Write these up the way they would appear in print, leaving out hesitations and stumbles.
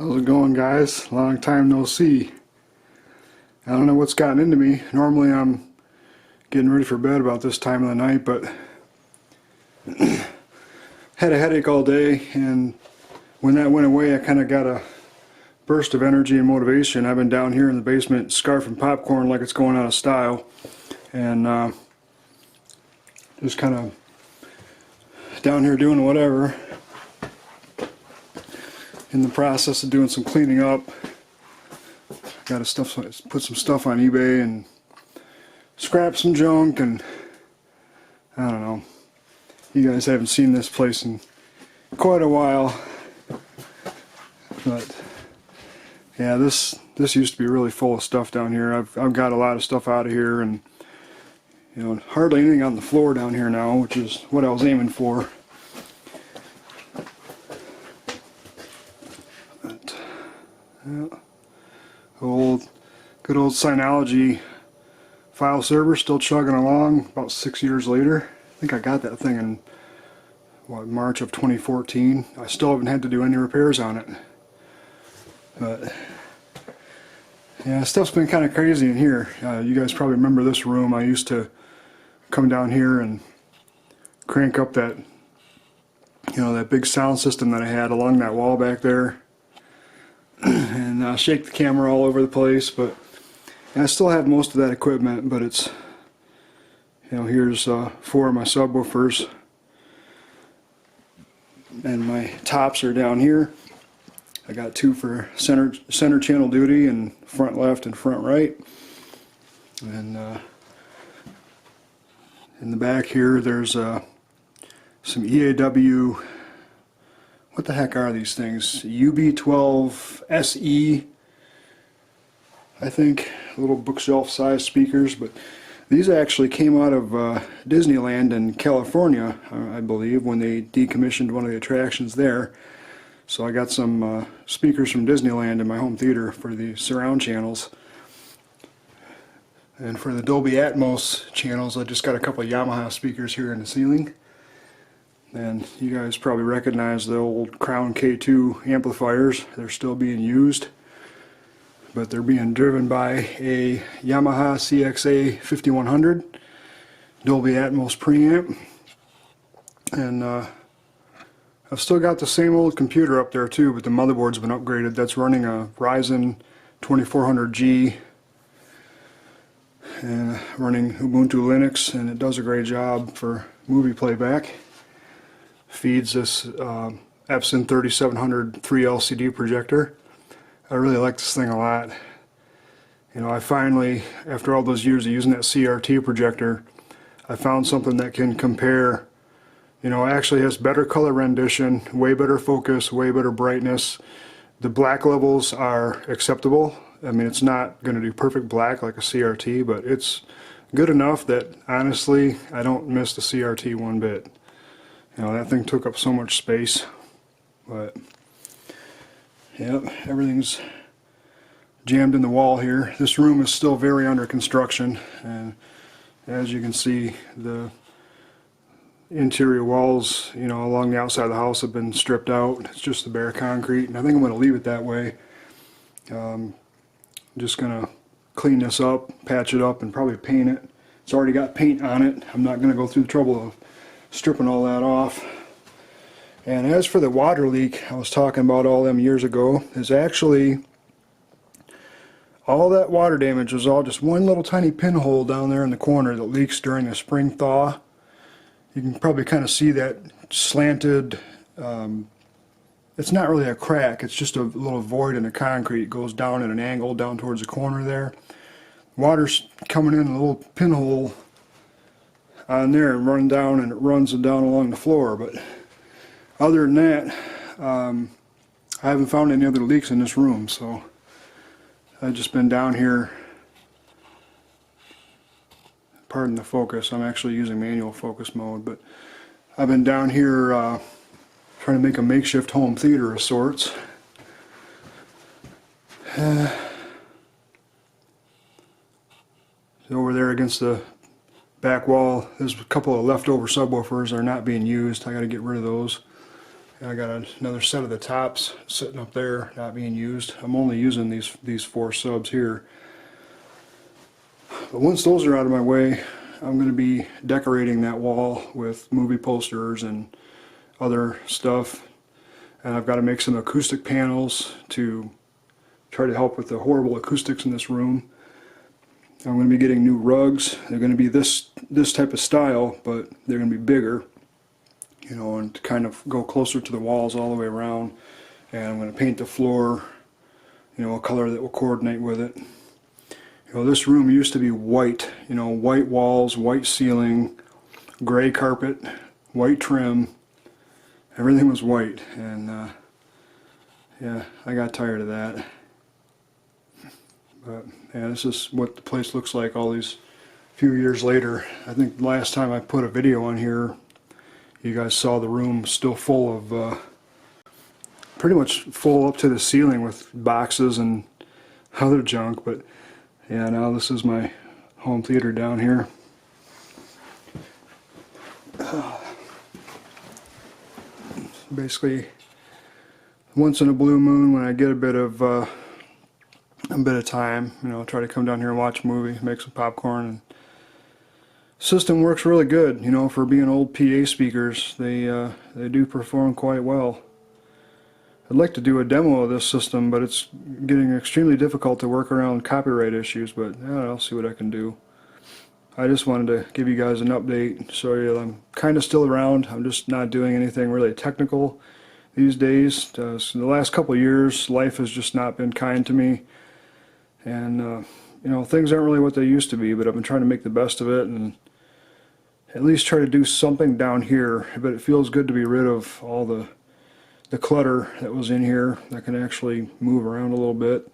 How's it going, guys? Long time no see. I don't know what's gotten into me. Normally I'm getting ready for bed about this time of the night, but had a headache all day, and when that went away I kind of got a burst of energy and motivation. I've been down here in the basement scarfing popcorn like it's going out of style, and just kind of down here doing whatever, in the process of doing some cleaning up. Got to put some stuff on eBay and scrap some junk, and I don't know. You guys haven't seen this place in quite a while, but yeah, this used to be really full of stuff down here. I've got a lot of stuff out of here, and you know, hardly anything on the floor down here now, which is what I was aiming for. But yeah, good old Synology file server still chugging along about 6 years later. I think I got that thing in March of 2014. I still haven't had to do any repairs on it. But yeah, stuff's been kind of crazy in here. You guys probably remember this room. I used to come down here and crank up that, that big sound system that I had along that wall back there, and shake the camera all over the place. But I still have most of that equipment, but it's, here's 4 of my subwoofers, and my tops are down here. I got 2 for center channel duty and front left and front right, and in the back here there's some EAW, what the heck are these things? UB12 SE, I think, little bookshelf size speakers. But these actually came out of Disneyland in California, I believe, when they decommissioned one of the attractions there. So I got some speakers from Disneyland in my home theater for the surround channels. And for the Dolby Atmos channels, I just got a couple of Yamaha speakers here in the ceiling. And you guys probably recognize the old Crown K2 amplifiers. They're still being used, but they're being driven by a Yamaha CXA 5100 Dolby Atmos preamp. And I've still got the same old computer up there too, but the motherboard's been upgraded. That's running a Ryzen 2400G and running Ubuntu Linux, and it does a great job for movie playback. Feeds this Epson 3700 3 LCD projector. I really like this thing a lot. I finally, after all those years of using that CRT projector, I found something that can compare. Actually has better color rendition, way better focus, way better brightness. The black levels are acceptable. I mean, it's not going to do perfect black like a CRT, but it's good enough that honestly I don't miss the CRT one bit. That thing took up so much space. But yep, everything's jammed in the wall here. This room is still very under construction, and as you can see, the interior walls, along the outside of the house have been stripped out. It's just the bare concrete, and I think I'm going to leave it that way. I'm just going to clean this up, patch it up, and probably paint it. It's already got paint on it. I'm not going to go through the trouble of stripping all that off. And as for the water leak I was talking about all them years ago, is actually all that water damage was all just one little tiny pinhole down there in the corner that leaks during the spring thaw. You can probably kind of see that slanted, it's not really a crack, it's just a little void in the concrete. It goes down at an angle down towards the corner there. Water's coming in a little pinhole on there and run down, and it runs down along the floor. But other than that, I haven't found any other leaks in this room, so I've just been down here. Pardon the focus, I'm actually using manual focus mode, but I've been down here trying to make a makeshift home theater of sorts. Over there against the back wall, there's a couple of leftover subwoofers that are not being used. I got to get rid of those. I got another set of the tops sitting up there, not being used. I'm only using these 4 subs here. But once those are out of my way, I'm going to be decorating that wall with movie posters and other stuff. And I've got to make some acoustic panels to try to help with the horrible acoustics in this room. I'm going to be getting new rugs. They're going to be this type of style, but they're going to be bigger, you know, and to kind of go closer to the walls all the way around. And I'm going to paint the floor, you know, a color that will coordinate with it. You know, this room used to be white, you know, white walls, white ceiling, gray carpet, white trim. Everything was white, and yeah, I got tired of that. But yeah, this is what the place looks like all these few years later. I think the last time I put a video on here, you guys saw the room still full of, pretty much full up to the ceiling with boxes and other junk. But yeah, now this is my home theater down here. Basically, once in a blue moon, when I get a bit of time, you know, try to come down here and watch a movie, make some popcorn. And system works really good, you know, for being old PA speakers. They do perform quite well. I'd like to do a demo of this system, but it's getting extremely difficult to work around copyright issues, but I'll see what I can do. I just wanted to give you guys an update, show you that I'm kind of still around. I'm just not doing anything really technical these days. So the last couple of years, life has just not been kind to me, and you know, things aren't really what they used to be, but I've been trying to make the best of it and at least try to do something down here. But it feels good to be rid of all the clutter that was in here. I can actually move around a little bit,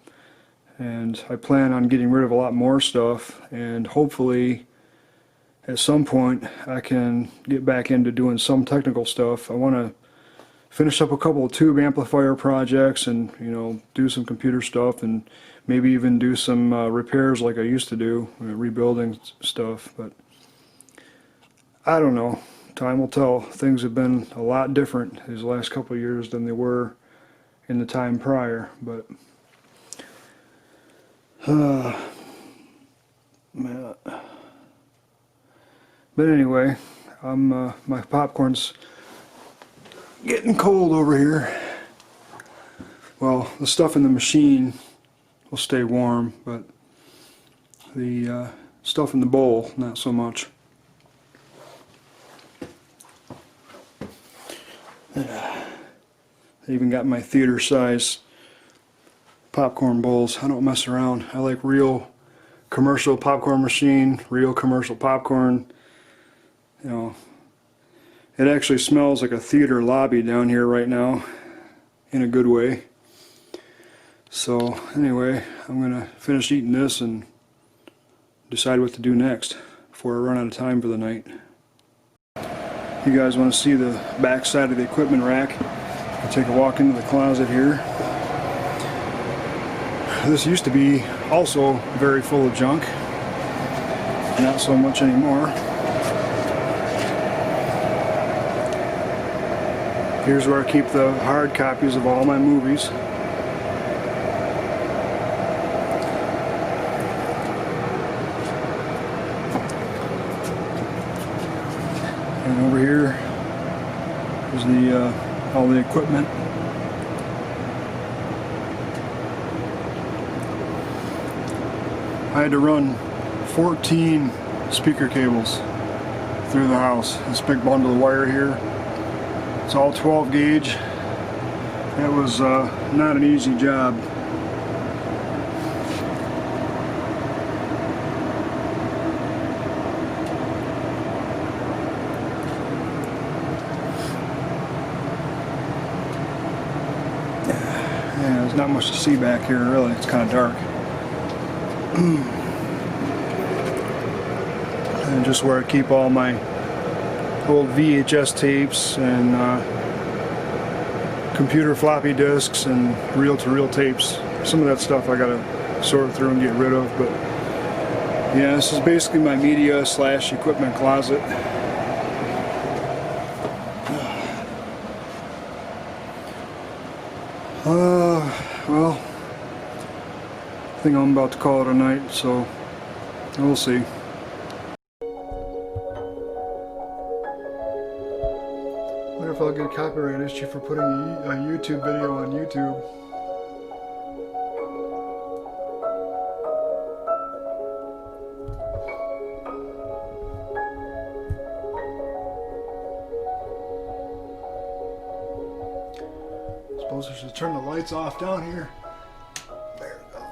and I plan on getting rid of a lot more stuff, and hopefully at some point I can get back into doing some technical stuff. I want to finish up a couple of tube amplifier projects, and you know, do some computer stuff, and maybe even do some repairs like I used to do, rebuilding stuff. But I don't know. Time will tell. Things have been a lot different these last couple of years than they were in the time prior. But anyway, my popcorn's getting cold over here. Well, the stuff in the machine will stay warm, but the stuff in the bowl, not so much. I even got my theater size popcorn bowls. I don't mess around. I like real commercial popcorn machine, real commercial popcorn. You know, it actually smells like a theater lobby down here right now, in a good way. So anyway, I'm gonna finish eating this and decide what to do next before I run out of time for the night. You guys want to see the back side of the equipment rack? I'll take a walk into the closet here. This used to be also very full of junk. Not so much anymore. Here's where I keep the hard copies of all my movies. And over here is all the equipment. I had to run 14 speaker cables through the house. This big bundle of wire here. It's all 12 gauge. It was not an easy job. Yeah, there's not much to see back here really. It's kind of dark. And just where I keep all my old VHS tapes and computer floppy disks and reel-to-reel tapes. Some of that stuff I gotta sort through and get rid of, but yeah, this is basically my media / equipment closet. Well, I think I'm about to call it a night, so we'll see. Wonder if I'll get a copyright issue for putting a YouTube video on YouTube. Suppose I should turn the lights off down here. There we go.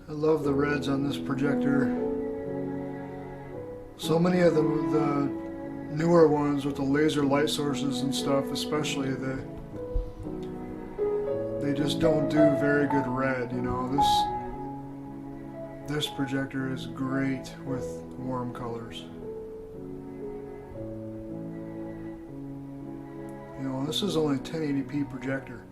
I love the reds on this projector. So many of the newer ones with the laser light sources and stuff, especially, they just don't do very good red. You know, this projector is great with warm colors. You know, this is only a 1080p projector.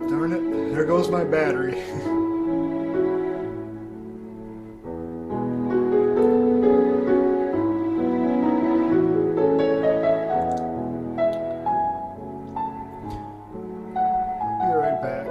Darn it, there goes my battery. Be right back.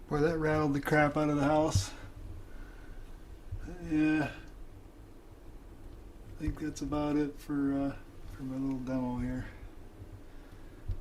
Boy, that rattled the crap out of the house. Yeah, I think that's about it for my little demo here.